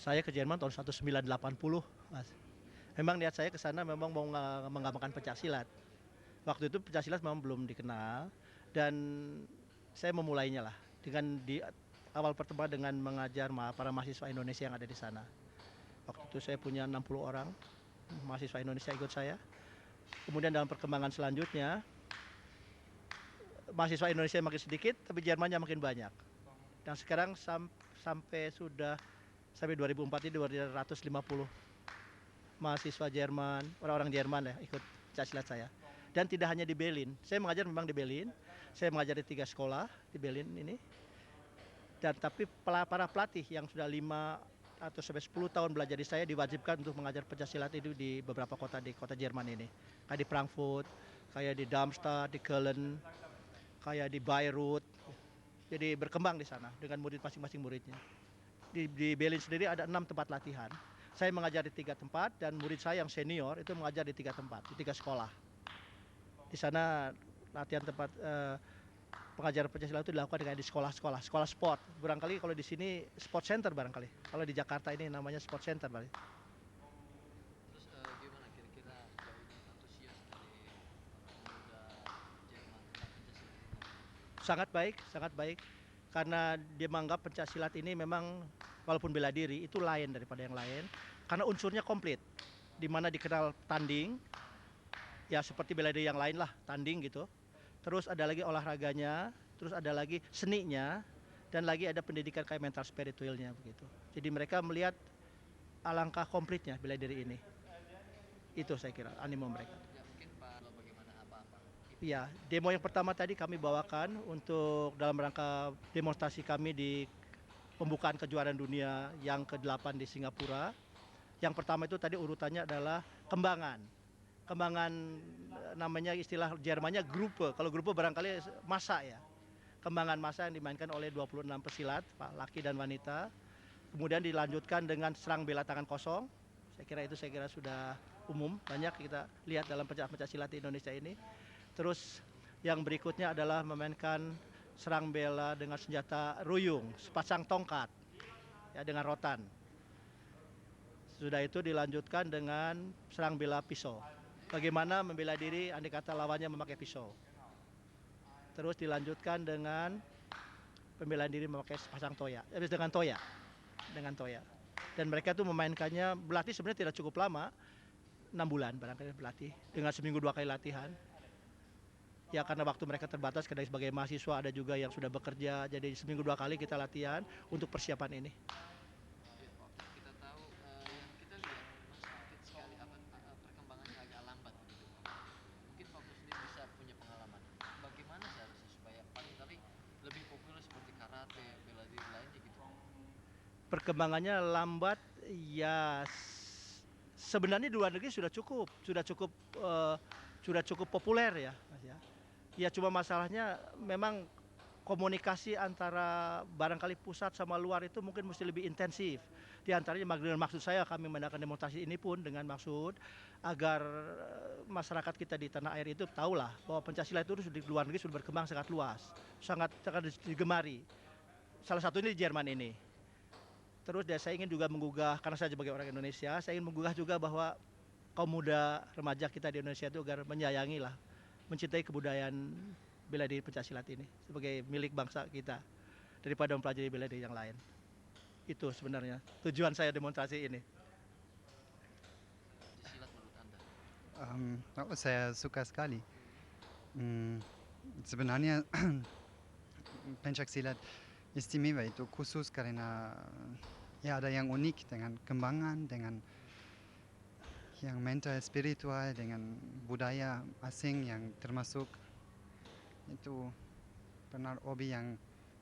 Saya ke Jerman tahun 1980, Mas. Memang niat saya ke sana memang mau mengembangkan pencaksilat. Waktu itu pencaksilat memang belum dikenal dan saya memulainya lah dengan di awal pertama dengan mengajar para mahasiswa Indonesia yang ada di sana. Waktu itu saya punya 60 orang mahasiswa Indonesia ikut saya. Kemudian dalam perkembangan selanjutnya mahasiswa Indonesia makin sedikit tapi Jermannya makin banyak. Dan sekarang sampai sudah sampai 2004 ini 250 mahasiswa Jerman, orang-orang Jerman ya ikut pencaksilat saya. Dan tidak hanya di Berlin, saya mengajar memang di Berlin, saya mengajar di 3 sekolah di Berlin ini. Dan tapi para pelatih yang sudah 5 atau sampai 10 tahun belajar di saya diwajibkan untuk mengajar pencaksilat itu di beberapa kota di kota Jerman ini. Kayak di Frankfurt, kayak di Darmstadt, di Köln, kayak di Bayreuth. Jadi berkembang di sana dengan murid masing-masing muridnya. Di Berlin sendiri ada 6 tempat latihan. Saya mengajar di 3 tempat dan murid saya yang senior itu mengajar di 3 tempat, di 3 sekolah. Di sana latihan tempat pengajaran Pancasila itu dilakukan dengan di sekolah-sekolah, sekolah sport. Barangkali kalau di sini sport center barangkali. Kalau di Jakarta ini namanya sport center barangkali. Terus gimana kira-kira sejauh ini antusias dari pemuda Jerman tentang Pancasila ini? Sangat baik, sangat baik. Karena dia menganggap pencaksilat ini memang walaupun bela diri itu lain daripada yang lain. Karena unsurnya komplit. Di mana dikenal tanding, ya seperti bela diri yang lain lah, tanding gitu. Terus ada lagi olahraganya, terus ada lagi seninya, dan lagi ada pendidikan kayak mental spiritualnya begitu. Jadi mereka melihat alangkah komplitnya bela diri ini. Itu saya kira animo mereka. Ya mungkin Pak lo bagaimana apa-apa Iya, demo yang pertama tadi kami bawakan untuk dalam rangka demonstrasi kami di pembukaan kejuaraan dunia yang ke-8 di Singapura. Yang pertama itu tadi urutannya adalah kembangan. Kembangan namanya istilah Jermannya gruppe. Kalau gruppe barangkali masa ya. Kembangan masa yang dimainkan oleh 26 pesilat, Pak, laki dan wanita. Kemudian dilanjutkan dengan serang bela tangan kosong. Saya kira sudah umum, banyak kita lihat dalam pencak silat di Indonesia ini. Terus yang berikutnya adalah memainkan serang bela dengan senjata ruyung, sepasang tongkat ya dengan rotan. Sudah itu dilanjutkan dengan serang bela pisau. Bagaimana membela diri andai kata lawannya memakai pisau. Terus dilanjutkan dengan pembelaan diri memakai sepasang toya, dengan toya. Dan mereka tuh memainkannya berlatih sebenarnya tidak cukup lama, 6 bulan barangkali berlatih dengan seminggu 2 kali latihan. Ya karena waktu mereka terbatas, karena sebagai mahasiswa ada juga yang sudah bekerja, jadi seminggu 2 kali kita latihan untuk persiapan ini. ya, kita tahu yang kita lihat memang sedikit sekali perkembangannya agak lambat begitu Pak. Mungkin Pak Bro sendiri bisa punya pengalaman bagaimana seharusnya supaya paling kali lebih populer seperti karate, bela diri lainnya gitu. Perkembangannya lambat ya, sebenarnya di luar negeri eh, sudah cukup populer ya, Mas ya. Ya cuma masalahnya memang komunikasi antara barangkali pusat sama luar itu mungkin mesti lebih intensif. Di antaranya dengan maksud saya kami mengadakan demonstrasi ini pun dengan maksud agar masyarakat kita di tanah air itu tahulah bahwa Pancasila itu di luar negeri sudah berkembang sangat luas, sangat sangat digemari. Salah satu ini di Jerman ini. Terus saya ingin juga menggugah, karena saya sebagai orang Indonesia, saya ingin menggugah juga bahwa kaum muda remaja kita di Indonesia itu agar menyayangi lah, mencintai kebudayaan bela diri Pencaksilat ini sebagai milik bangsa kita daripada mempelajari bela diri yang lain. Itu sebenarnya tujuan saya demonstrasi ini. Pancasila menurut Anda? Oh, saya suka sekali. Hmm, sebenarnya pencak silat istimewa itu khusus karena ya ada yang unik dengan kembangan, dengan yang mental spiritual, dengan budaya asing yang termasuk itu benar hobi yang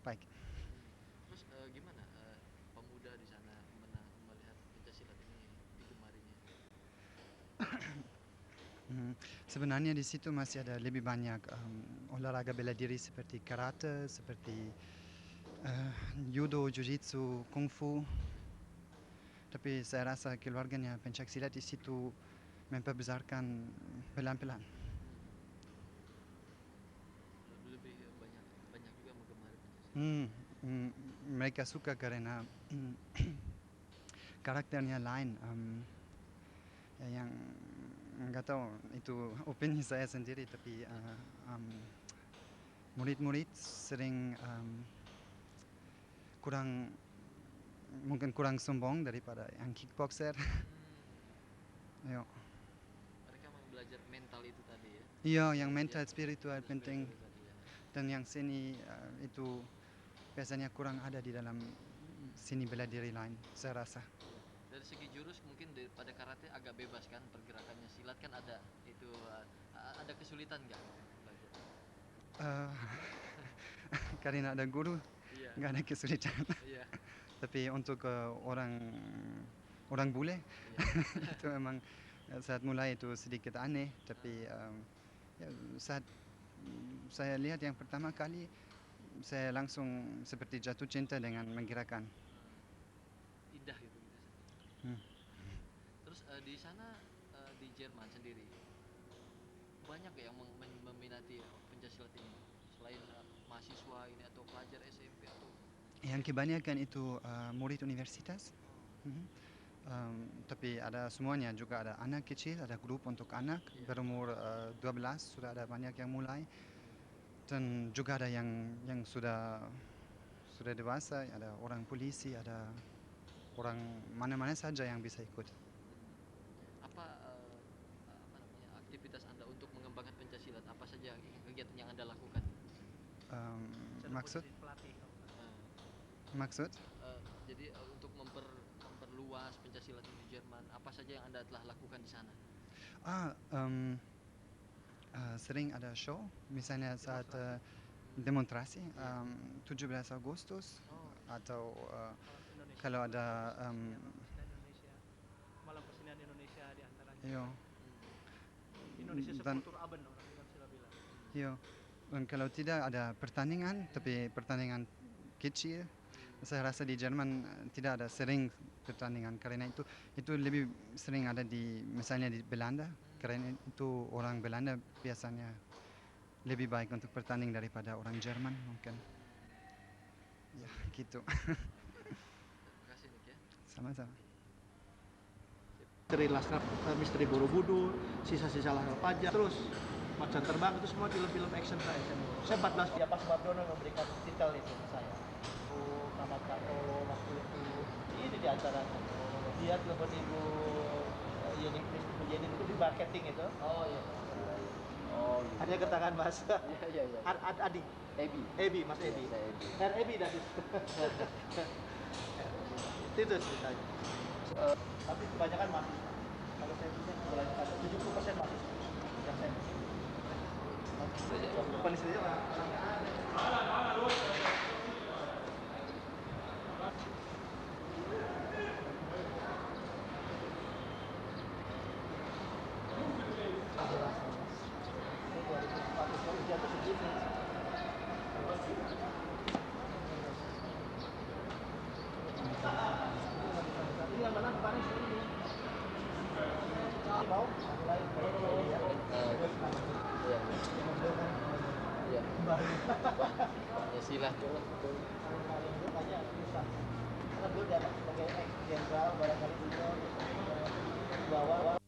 baik. Terus gimana pemuda di sana melihat Pancasila ini digemarinya? Sebenarnya di situ masih ada lebih banyak olahraga bela diri seperti karate, seperti judo, jiu-jitsu, kungfu. Tapi saya rasa keluarganya pencak silat di situ memperbesarkan pelan-pelan. Lebih banyak banyak juga menggemari Pancasila. Hmm, hmm, mereka suka karena karakternya lain. Ya, yang nggak tahu itu opini saya sendiri, tapi murid-murid sering kurang mungkin kurang sombong daripada yang kickboxer. Yo. Mereka mau belajar mental itu tadi ya. Iya, yang mental spiritual Ada penting, spiritual tadi ya. dan yang seni itu biasanya kurang ada di dalam seni bela diri lain, saya rasa. Dari segi jurus mungkin pada karate agak bebas kan pergerakannya. Silat kan ada itu ada kesulitan nggak belajar? Eh, karena ada guru, Iya. nggak ada kesulitan. Iya. Tapi untuk orang bule Iya. itu memang saat mulai itu sedikit aneh, tapi ya, saat saya lihat yang pertama kali saya langsung seperti jatuh cinta dengan menggerakkan. Indah gitu gitu. Hmm. Terus di sana di Jerman sendiri banyak ya yang meminati pencaksilat ini selain mahasiswa ini atau pelajar SMP atau Yang kebanyakan itu murid universitas. Mhm. Tapi ada semuanya, juga ada anak kecil, ada grup untuk anak Iya. berumur 12, sudah ada banyak yang mulai, dan juga ada yang sudah dewasa, ada orang polisi, ada orang mana-mana saja yang bisa ikut. apa namanya aktivitas Anda untuk mengembangkan pencaksilat apa saja kegiatan yang Anda lakukan? Em, Secara maksud posisi pelatih. maksud Jadi untuk memperluas pencaksilat di Jerman apa saja yang Anda telah lakukan di sana? Sering ada show, misalnya saat demonstrasi 17 Agustus, Oh, atau Malam Indonesia. kalau ada Indonesia. Malam kesenian Indonesia di antaranya. yo, Indonesia dan sekultur aben orang sila bilang. yo, dan kalau tidak ada pertandingan, tapi pertandingan kecil, saya rasa di Jerman tidak ada sering pertandingan, karena itu lebih sering ada di misalnya di Belanda, karena itu orang Belanda biasanya lebih baik untuk bertanding daripada orang Jerman mungkin. Ya, gitu. terima kasih Nick ya. Sama-sama. Misteri Laskar, Misteri Borobudur, sisa-sisa Laskar Pajak, terus Macan Terbang, itu semua film-film action saya. Saya 14 ya pas Wardono memberikan titel itu ke saya. Nama Kato waktu itu ini di acaranya. Dia telepon ibu Yeni Kristi Yeni itu di marketing itu. Oh iya. Oh, hanya ketangan Mas. Iya. Adi. Ebi. Ebi, Mas Ebi. Saya Ebi. Herr Ebi tadi. Itu ceritanya. Tapi kebanyakan mahasiswa. Kalau saya bisa kebanyakan 70% mahasiswa. Yang saya bukan istilahnya ini yang mana kemarin sini. Mau mulai Iya. Iya. Ya silat tuh lah. Karena dia sebagai ex jenderal barangkali beliau bawa